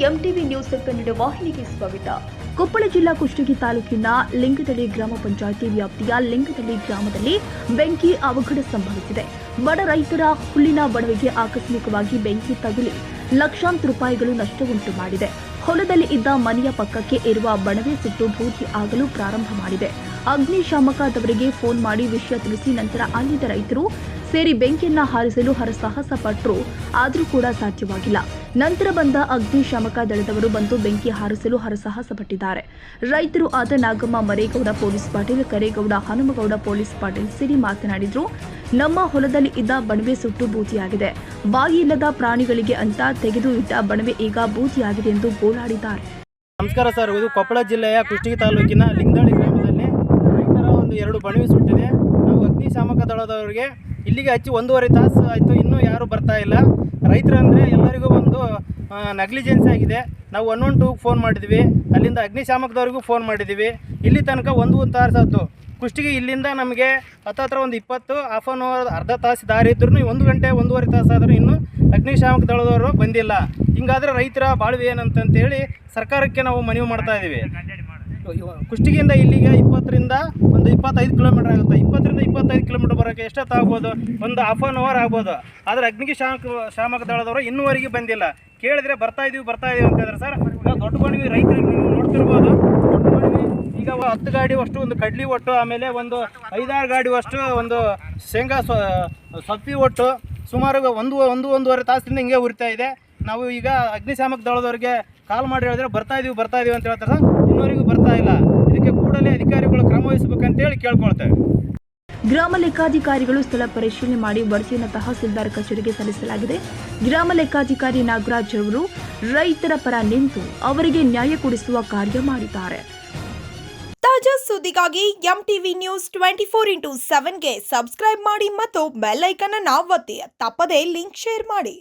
MTV news Kannada ವಾಹಿನಿಗೆ ಸ್ವಾಗತ. ಕೊಪ್ಪಳ ಜಿಲ್ಲಾ ಕುಷ್ಟಗಿ ತಾಲೂಕಿನ ಲಿಂಗದಳ್ಳಿ ಗ್ರಾಮ ಪಂಚಾಯಿತಿ ವ್ಯಾಪ್ತಿಯ ಲಿಂಗದಳ್ಳಿ ಗ್ರಾಮದಲ್ಲಿ ಬೆಂಕಿ ಅವಘಡ ಸಂಭವಿಸಿದೆ. ಬಡ ರೈತರ ಹುಲ್ಲಿನ ಬಣವೆಗೆ ಆಕಸ್ಮಿಕವಾಗಿ ಬೆಂಕಿ ತಗುಲಿ ಲಕ್ಷಾಂತರ ರೂಪಾಯಿಗಳು ನಷ್ಟವುಂಟು ಮಾಡಿದೆ. ಹೊಲದಲ್ಲಿ ಇದ್ದ ಮನೆಯ ಪಕ್ಕಕ್ಕೆ ಇರುವ ಬಣವೆ ಸುಟ್ಟು ಬೂದಿ ಆಗಲು ಪ್ರಾರಂಭ ಮಾಡಿದೆ. ಅಗ್ನಿಶಾಮಕದವರಿಗೆ ಫೋನ್ ಮಾಡಿ ವಿಷಯ ತಿಳಿಸಿ ನಂತರ ಅಲ್ಲಿದ್ದ ರೈತರು ಸೇರಿ ಬೆಂಕಿಯನ್ನ ಹಾರಿಸಲು ಹರಸಾಹಸ ಪಟ್ಟರು, ಆದರೂ ಕೂಡ ಸಾಧ್ಯವಾಗಿಲ್ಲ. ನಂತರ ಬಂದ ಅಗ್ನಿಶಾಮಕ ದಳದವರು ಬಂದು ಬೆಂಕಿ ಹಾರಿಸಲು ಹರಸಾಹಸ ಪಟ್ಟಿದ್ದಾರೆ. ರೈತರು ಆದ ನಾಗಮ್ಮ ಮರೇಗೌಡ ಪೊಲೀಸ್ ಪಾಟೀಲ್, ಕರೇಗೌಡ ಹನುಮಗೌಡ ಪೊಲೀಸ್ ಪಾಟೀಲ್ ಸೇರಿ ಮಾತನಾಡಿದ್ರು. ನಮ್ಮ ಹೊಲದಲ್ಲಿ ಇದ್ದ ಬಣವೆ ಸುಟ್ಟು ಬೂದಿಯಾಗಿದೆ. ಬಾಯಿ ಇಲ್ಲದ ಪ್ರಾಣಿಗಳಿಗೆ ಅಂತ ತೆಗೆದು ಇಟ್ಟ ಬಣವೆ ಈಗ ಬೂದಿಯಾಗಿದೆ ಎಂದು ಗೋಳಾಡಿದ್ದಾರೆ. ನಮಸ್ಕಾರ ಸರ್, ಇದು ಕೊಪ್ಪಳ ಜಿಲ್ಲೆಯ ಕುಷ್ಟಗಿ ತಾಲೂಕಿನ ಲಿಂಗದಳ್ಳಿ ಗ್ರಾಮದಲ್ಲಿ ರೈತರ ಒಂದು 2 ಬಣವೆ ಸುಟ್ಟಿದೆ. ನಾವು ಅಗ್ನಿಶಾಮಕ ದಳದವರಿಗೆ ಇಲ್ಲಿಗೆ ಹಚ್ಚಿ 1.5 ತಾಸು ಆಯಿತು, ಇನ್ನೂ ಯಾರೂ ಬರ್ತಾ ಇಲ್ಲ. ರೈತರು ಅಂದರೆ ಎಲ್ಲರಿಗೂ ಒಂದು ನೆಗ್ಲಿಜೆನ್ಸ್ ಆಗಿದೆ. ನಾವು 112ಗೆ ಫೋನ್ ಮಾಡಿದ್ವಿ, ಅಲ್ಲಿಂದ ಅಗ್ನಿಶಾಮಕದವ್ರಿಗೂ ಫೋನ್ ಮಾಡಿದ್ವಿ. ಇಲ್ಲಿ ತನಕ 1 ತಾಸು ಆಯಿತು. ಕುಷ್ಟಗಿ ಇಲ್ಲಿಂದ ನಮಗೆ ಹತ್ತಿರ ಒಂದು 20 ಹಾಫ್ ಆನ್ ಅವರ್ ಅರ್ಧ ತಾಸು ದಾರಿ ಇದ್ರೂ 1 ಗಂಟೆ 1.5 ತಾಸು ಆದರೂ ಇನ್ನೂ ಅಗ್ನಿಶಾಮಕ ದಳದವರು ಬಂದಿಲ್ಲ. ಹಿಂಗಾದರೆ ರೈತರ ಬಾಳ್ವೆ ಏನಂತಂತೇಳಿ ಸರ್ಕಾರಕ್ಕೆ ನಾವು ಮನವಿ ಮಾಡ್ತಾ ಇದ್ದೀವಿ. ಕುಷ್ಟಗಿಯಿಂದ ಇಲ್ಲಿಗೆ 20ರಿಂದ ಒಂದು 25 ಕಿಲೋಮೀಟರ್ ಆಗುತ್ತೆ. 20ರಿಂದ 25 ಕಿಲೋಮೀಟರ್ ಬರೋಕ್ಕೆ ಎಷ್ಟೊತ್ತು ಆಗ್ಬೋದು? ಒಂದು ಹಾಫ್ ಆನ್ ಅವರ್ ಆಗ್ಬೋದು. ಆದರೆ ಅಗ್ನಿಶಾಮಕ ದಳದವರು ಇನ್ನೂವರೆಗೆ ಬಂದಿಲ್ಲ. ಕೇಳಿದ್ರೆ ಬರ್ತಾ ಇದೀವಿ ಅಂತ ಹೇಳಿದ್ರೆ ಸರ್, ದೊಡ್ಡ ಬಣವಿ ರೈತರಿಗೆ ನೀವು ನೋಡ್ತಿರ್ಬೋದು. ದೊಡ್ಡ ಬಣವಿ ಈಗ 10 ಗಾಡಿ ಅಷ್ಟು ಒಂದು ಕಡ್ಲಿ ಒಟ್ಟು, ಆಮೇಲೆ ಒಂದು 5-6 ಗಾಡಿ ಅಷ್ಟು ಒಂದು ಶೇಂಗಾ ಸೊಪ್ಪಿ ಒಟ್ಟು ಸುಮಾರು 1.5 ತಾಸಿಂದ ಹಿಂಗೆ ಉರಿತಾ ಇದೆ. ನಾವು ಈಗ ಅಗ್ನಿಶಾಮಕ ದಳದವ್ರಿಗೆ ಕಾಲ್ ಮಾಡಿ ಹೇಳಿದ್ರೆ ಬರ್ತಾ ಇದೀವಿ ಅಂತ ಹೇಳ್ತಾರೆ ಸರ್, ಇನ್ನೂವರೆಗೂ ಬರ್ತಾ ಇಲ್ಲ. ಇದಕ್ಕೆ ಕೂಡಲೇ ಅಧಿಕಾರಿಗಳು ಕ್ರಮ ವಹಿಸಬೇಕಂತೇಳಿ ಕೇಳ್ಕೊಳ್ತೇವೆ. ಗ್ರಾಮ ಲೆಕ್ಕಾಧಿಕಾರಿಗಳು ಸ್ಥಳ ಪರಿಶೀಲನೆ ಮಾಡಿ ವರದಿಯನ್ನು ತಹಸೀಲ್ದಾರ್ ಕಚೇರಿಗೆ ಸಲ್ಲಿಸಲಾಗಿದೆ. ಗ್ರಾಮ ಲೆಕ್ಕಾಧಿಕಾರಿ ನಾಗರಾಜ್ ಅವರು ರೈತರ ಪರ ನಿಂತು ಅವರಿಗೆ ನ್ಯಾಯ ಕೊಡಿಸುವ ಕಾರ್ಯ ಮಾಡಿದ್ದಾರೆ. ತಾಜಾ ಸುದ್ದಿಗಾಗಿ ಎಂಟಿವಿ ನ್ಯೂಸ್ 24x7ಗೆ ಸಬ್ಸ್ಕ್ರೈಬ್ ಮಾಡಿ ಮತ್ತು ಬೆಲ್ ಐಕಾನ್ ಅನ್ನು ಒತ್ತಿ. ತಪ್ಪದೇ ಲಿಂಕ್ ಶೇರ್ ಮಾಡಿ.